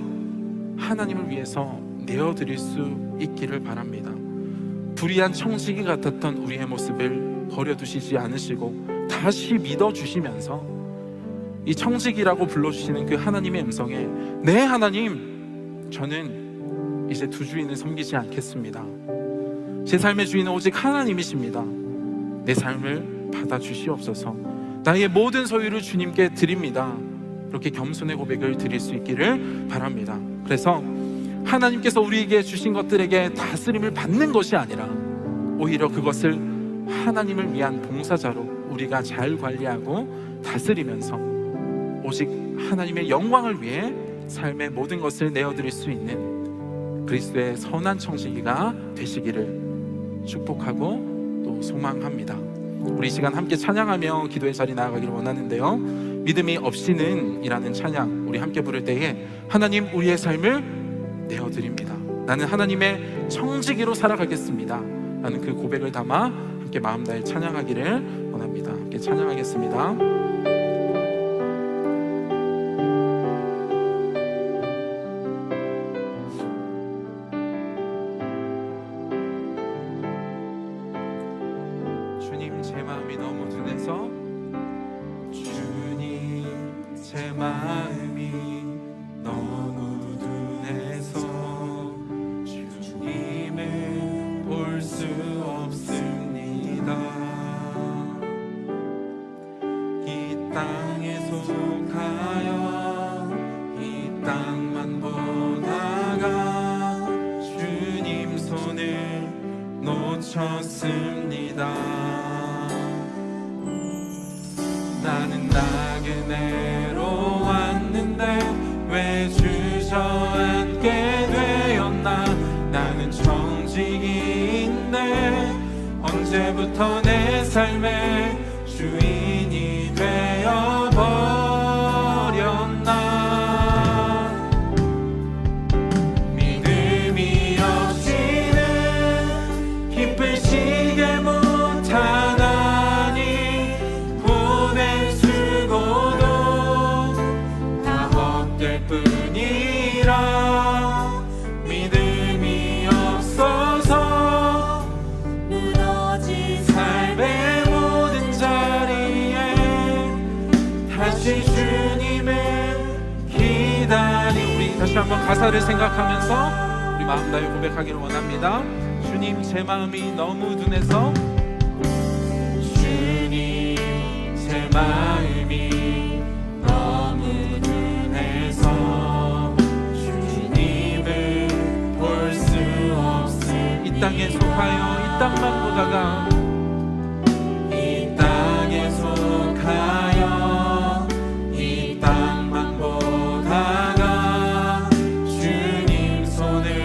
하나님을 위해서 내어드릴 수 있기를 바랍니다. 불의한 청지기 같았던 우리의 모습을 버려두시지 않으시고 다시 믿어주시면서 이 청지기라고 불러주시는 그 하나님의 음성에, 네 하나님, 저는 이제 두 주인을 섬기지 않겠습니다. 제 삶의 주인은 오직 하나님이십니다. 내 삶을 받아주시옵소서. 나의 모든 소유를 주님께 드립니다. 이렇게 겸손의 고백을 드릴 수 있기를 바랍니다. 그래서 하나님께서 우리에게 주신 것들에게 다스림을 받는 것이 아니라 오히려 그것을 하나님을 위한 봉사자로 우리가 잘 관리하고 다스리면서 오직 하나님의 영광을 위해 삶의 모든 것을 내어드릴 수 있는 그리스도의 선한 청지기가 되시기를 축복하고 또 소망합니다. 우리 이 시간 함께 찬양하며 기도의 자리 나아가기를 원하는데요, 믿음이 없이는 이라는 찬양 우리 함께 부를 때에 하나님, 우리의 삶을 내어드립니다. 나는 하나님의 청지기로 살아가겠습니다 라는 그 고백을 담아 함께 마음 다해 찬양하기를 원합니다. 함께 찬양하겠습니다. 주님, 제 마음이 너무 둔해서, 주님, 제 마음이 너무 둔해서 주님을 볼 수 없습니다. 이 땅에 속하여 이 땅만 보다가 주님 손을 놓쳤습니다. 나는 나그네로 왔는데 왜 주저앉게 되었나. 나는 청지기인데 언제부터 내 삶의 주인이 되어버렸나. 믿음이 없이는 기쁘시게 못하나니 보낸 수고도 다 헛될 뿐이라. 믿음이 없어서 무너진 삶의 모든 자리에 다시 주님을 기다리. 우리 다시 한번 가사를 생각하면서 우리 마음 다해 고백하기를 원합니다. 주님, 제 마음이 너무 둔해서, 주님, 제 마음이 너무 둔해서 주님을 볼 수 없습니다. 이 땅에 속하여 이 땅만 보다가, 이 땅에 속하여 이 땅만 보다가 주님 손을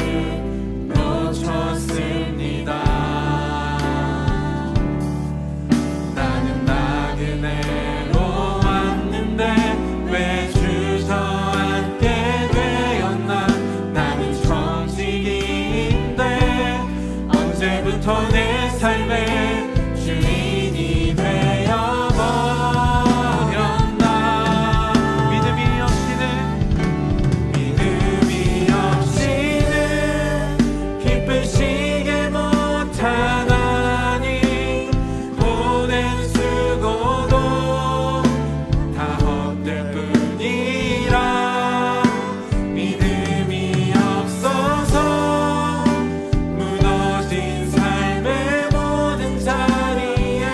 놓쳤습니다. 나는 나그네로 왔는데 왜 주저앉게 되었나. 나는 청지기인데 언제부터 내 삶의 주인이 되어버렸나. 믿음이 없이는 기쁘시게 못하나니 보낸 수고도 다 헛될 뿐이라. 믿음이 없어서 무너진 삶의 모든 자리에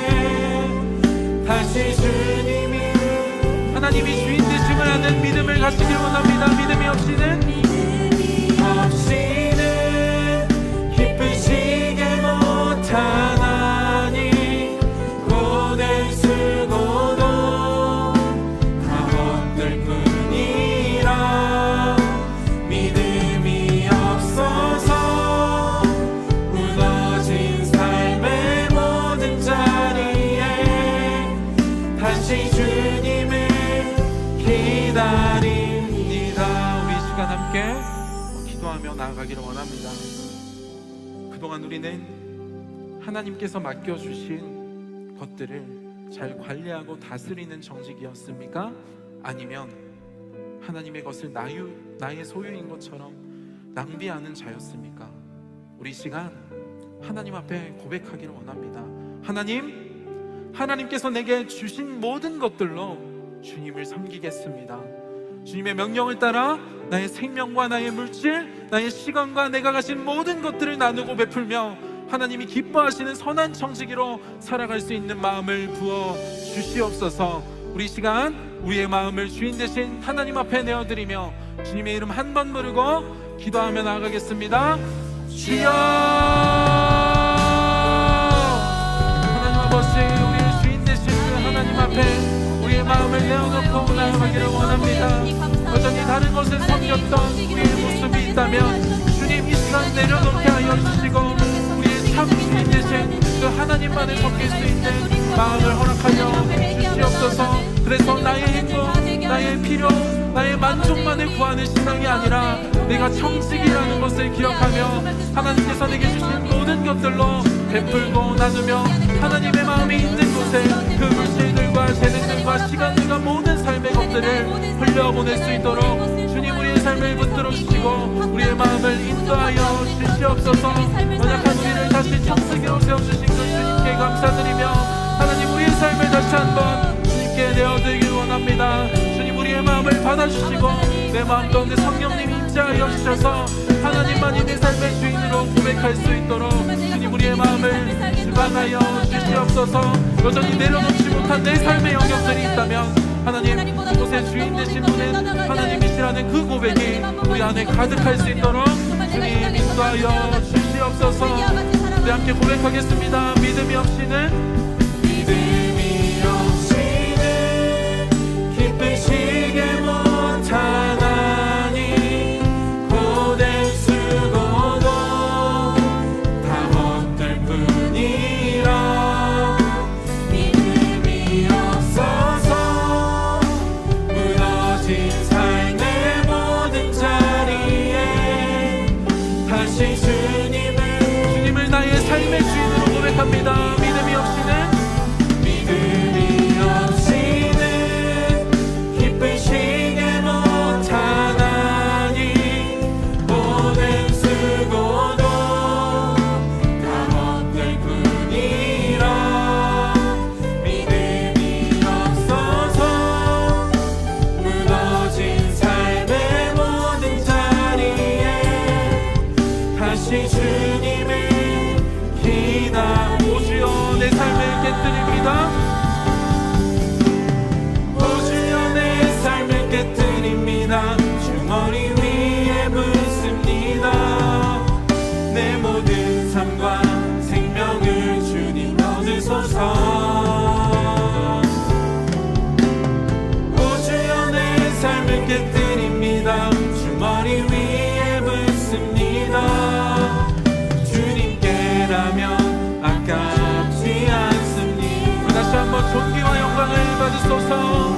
다시 주님이, 하나님이 주인 되심을 아는 믿음을 갖기를 원합니다. 믿음이 없이는 기쁘시게 못하나니 고된 수고도 다 헛될 뿐이라. 믿음이 없어서 무너진 삶의 모든 자리에 다시 주님을 기다립니다. 우리 이 시간 함께 기도하며 나아가기를 원합니다. 그동안 우리는 하나님께서 맡겨주신 것들을 잘 관리하고 다스리는 정직이었습니까? 아니면 하나님의 것을 나의 소유인 것처럼 낭비하는 자였습니까? 우리 시간 하나님 앞에 고백하기를 원합니다. 하나님께서 내게 주신 모든 것들로 주님을 섬기겠습니다. 주님의 명령을 따라 나의 생명과 나의 물질, 나의 시간과 내가 가진 모든 것들을 나누고 베풀며 하나님이 기뻐하시는 선한 청지기로 살아갈 수 있는 마음을 부어 주시옵소서. 우리 시간 우리의 마음을 주인 되신 하나님 앞에 내어드리며 주님의 이름 한 번 부르고 기도하며 나아가겠습니다. 주여! 하나님 아버지, 우리의 주인 되신 그 하나님 앞에 우리의 마음을 내어놓고 나아가기를 원합니다. 여전히 다른 것을 섬겼던 우리의 모습이 있다면 주님 이 시간 내려놓게 하여 주시고 우리의 참 주인 되신 그 하나님만을 섬길 수 있는 마음을 허락하여 주시옵소서. 그래서 나의 행복, 나의 필요, 나의 만족만을 구하는 신앙이 아니라 내가 청직이라는 것을 기억하며 하나님께서 내게 주신 모든 것들로 베풀고 나누며 하나님의 마음이 있는 곳에 그 물질들과 재능들과 시간들과 모든 삶의 것들을 흘려보낼 수 있도록 주님 우리의 삶을 붙들어 주시고 우리의 마음을 인도하여 주시옵소서. 연약한 우리를 다시 청지기로 세워주신 그 주님께 감사드리며 하나님 우리의 삶을 다시 한번 주님께 내어드리길 원합니다. 주님 우리의 마음을 받아주시고 내 마음 가운데 성령님이 임재하여 주셔서 하나님만이 내 삶의 주인으로 고백할 수 있도록 주님 우리의 마음을 주관하여 주시옵소서. 여전히 내려놓지 못한 내 삶의 영역들이 있다면 하나님 그곳에 주인 되신 분은 하나님이시라는 그 고백이 우리 안에 가득할 수 있도록 주님 인도하여 주시옵소서. 우리 함께 고백하겠습니다. 믿음이 없이는 기쁘시게 못하나니 고된 수고도 다 헛될 뿐이라. 믿음이 없어서 무너진 삶의 모든 자리에 다시 주님을 나의 삶의 주인으로 고백합니다. 믿음이 없이는 기쁘시게 못하나니 고된 수고도 다 헛될 뿐이라. 믿음이 없어서 무너진 삶의 모든 자리에 다시 주님을 기다. 오 주여 내 삶을 깨뜨립니다. 주머니 위에 붓습니다. 내 모든 삶과 생명을 주님 얻으소서. 오 주여 내 삶을 깨뜨립니다. 주머니 위에 붓습니다. 주님께라면 아깝지 않습니다. 다시 한번 존귀와 영광을 받으소서.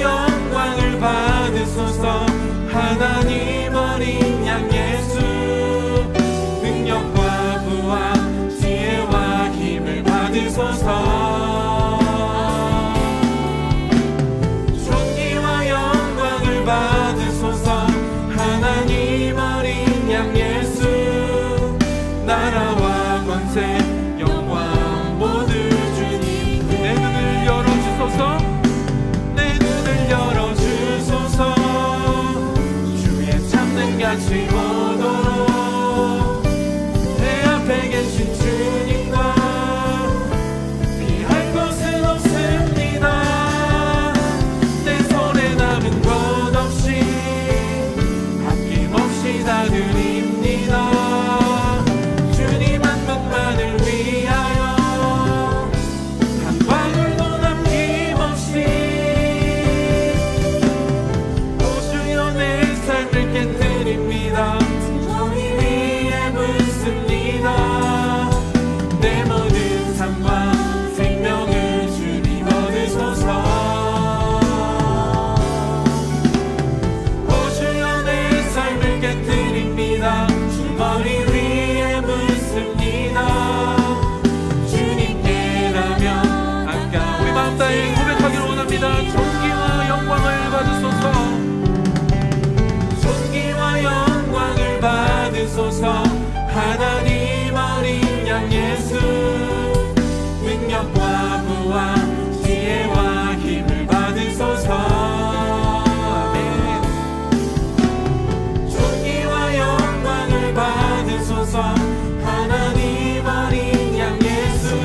영광을 받으소서. 하나님 어린 양 예수 능력과 부와 지혜와 힘을 받으소서. 존귀와 영광을 받으소서. 하나님 어린 양 예수 나라와 권세 영광 모두 주님 내 눈을 열어주소서. 열어주소서. 주의 참는 같이 보도록 내 앞에 계신 주님과 피할 곳은 없습니다. 내 손에 남은 것 없이 아낌없이 다 드립니다. 주님 한 분만을 위하여 한 방울도 남김없이 깨뜨립니다. 받으소서. 하나님 어린 양 예수, 능력과 부와 지혜와 힘을 받으소서. 아멘. 존귀와 영광을 받으소서. 하나님 어린 양 예수,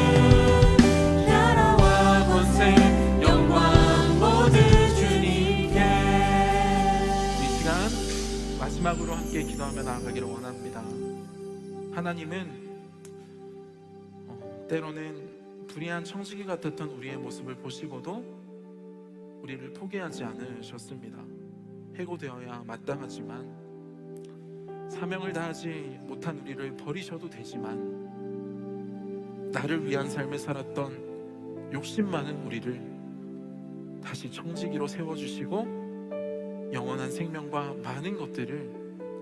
나라와 권세 영광 모두 주님께. 이 시간 마지막으로 함께 기도하며 나아가기를 원합니다. 하나님은 때로는 불의한 청지기 같았던 우리의 모습을 보시고도 우리를 포기하지 않으셨습니다. 해고되어야 마땅하지만, 사명을 다하지 못한 우리를 버리셔도 되지만, 나를 위한 삶을 살았던 욕심 많은 우리를 다시 청지기로 세워주시고 영원한 생명과 많은 것들을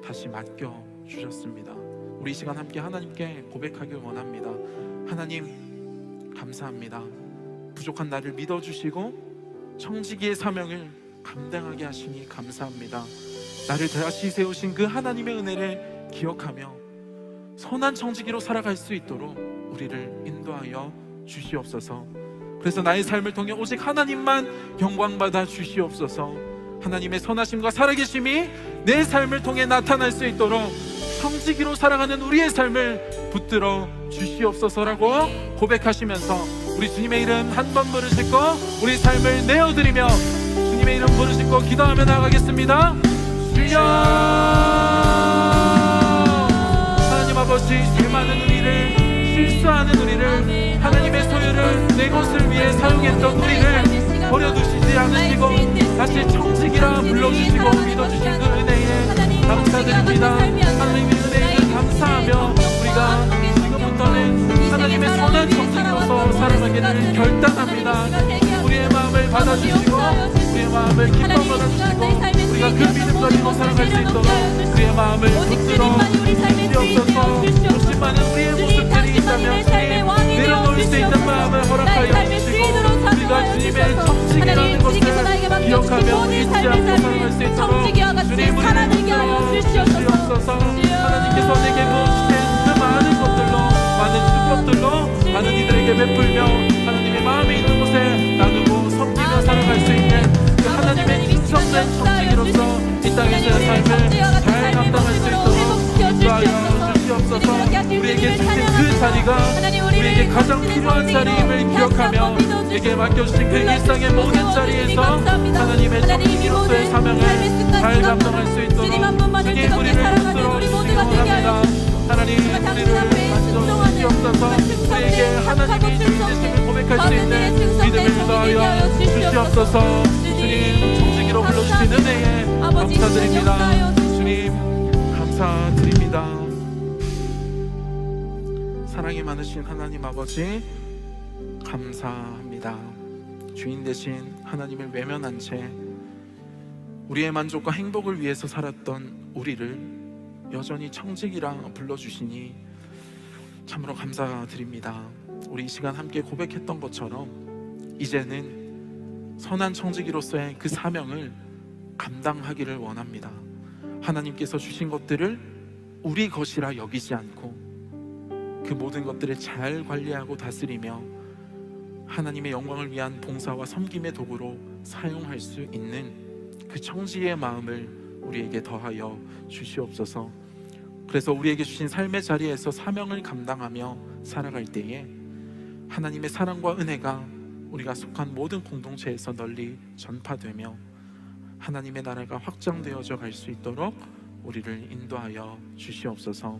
다시 맡겨주셨습니다. 우리 이 시간 함께 하나님께 고백하길 원합니다. 하나님 감사합니다. 부족한 나를 믿어주시고 청지기의 사명을 감당하게 하시니 감사합니다. 나를 다시 세우신 그 하나님의 은혜를 기억하며 선한 청지기로 살아갈 수 있도록 우리를 인도하여 주시옵소서. 그래서 나의 삶을 통해 오직 하나님만 영광받아 주시옵소서. 하나님의 선하심과 살아계심이 내 삶을 통해 나타날 수 있도록 청지기로 살아가는 우리의 삶을 붙들어 주시옵소서라고 고백하시면서 우리 주님의 이름 한 번 부르시고 우리 삶을 내어드리며 주님의 이름 부르시고 기도하며 나아가겠습니다. 주여, 하나님 아버지, 수많은 우리를, 실수하는 우리를, 하나님의 소유를 내 것을 위해 사용했던 우리를 버려두시지 않으시고 다시 청지기라 불러주시고 믿어주신 그 은혜에 감사드립니다. 하나님의 은혜에 감사하며 우리가 지금부터는 하나님의 선한 청지기로서 살아가기를 결단합니다. 우리의 마음을 받아주시고 우리의 마음을 기뻐 받아주시고 우리가 그 믿음 가지고 살아갈 수 있도록 우리의 마음을 붙들어 주시옵소서. 욕심 많은 우리의 모습들이 있다면 주님 내려놓을 수 있는 마음을 허락하여 주시고 우리가 주님의 청지기라는 것을 기억하며 잊지 않고 살아갈 수 있도록 주님 우리를 붙들어 주시옵소서. 하나님께서 내게 부어주신 그 많은 것들로, 많은 축복들로 많은 이들에게 베풀며 하나님의 마음에 있는 곳에 나누고 섬기며 살아갈 수 있는 그 하나님의 인성된 청지기로서 이 땅에서의 삶을 잘 감당할 수 있도록 인도하여 주시옵소서. 우리에게 주신 그 자리가 우리에게 가장 필요한 자리임을 기억하며 내게 맡겨주신 그 일상의 모든 자리에서 하나님의 청지기로서의 사명을 잘 감당할 수 있도록 주님 우리를 붙들어 주시기 원합니다. 하나님 우리를 만져주시옵소서. 우리에게 하나님이 주인 되심을 고백할 수 있는 믿음을 더하여 주시옵소서. 주님 청지기로 불러주신 은혜에 감사드립니다. 주님 감사드립니다. 사랑이 많으신 하나님 아버지 감사합니다. 주인 되신 하나님을 외면한 채 우리의 만족과 행복을 위해서 살았던 우리를 여전히 청지기라 불러주시니 참으로 감사드립니다. 우리 이 시간 함께 고백했던 것처럼 이제는 선한 청지기로서의 그 사명을 감당하기를 원합니다. 하나님께서 주신 것들을 우리 것이라 여기지 않고 그 모든 것들을 잘 관리하고 다스리며 하나님의 영광을 위한 봉사와 섬김의 도구로 사용할 수 있는 그 청지의 마음을 우리에게 더하여 주시옵소서. 그래서 우리에게 주신 삶의 자리에서 사명을 감당하며 살아갈 때에 하나님의 사랑과 은혜가 우리가 속한 모든 공동체에서 널리 전파되며 하나님의 나라가 확장되어져 갈 수 있도록 우리를 인도하여 주시옵소서.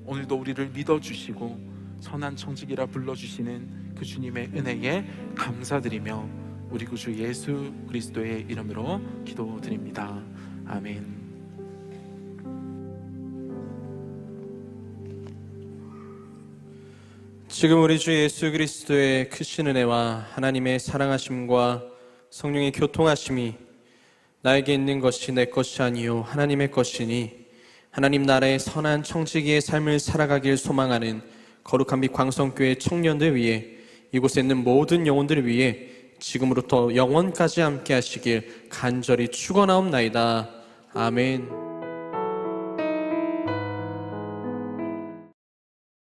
오늘도 우리를 믿어주시고 선한 청지기라 불러주시는 그 주님의 은혜에 감사드리며 우리 구주 예수 그리스도의 이름으로 기도드립니다. 아멘. 지금 우리 주 예수 그리스도의 크신 은혜와 하나님의 사랑하심과 성령의 교통하심이 나에게 있는 것이 내 것이 아니요 하나님의 것이니 하나님 나라의 선한 청지기의 삶을 살아가길 소망하는 거룩한 빛 광성교회 청년들 위해 이곳에 있는 모든 영혼들을 위해 지금으로부터 영원까지 함께 하시길 간절히 축원하옵나이다. 아멘.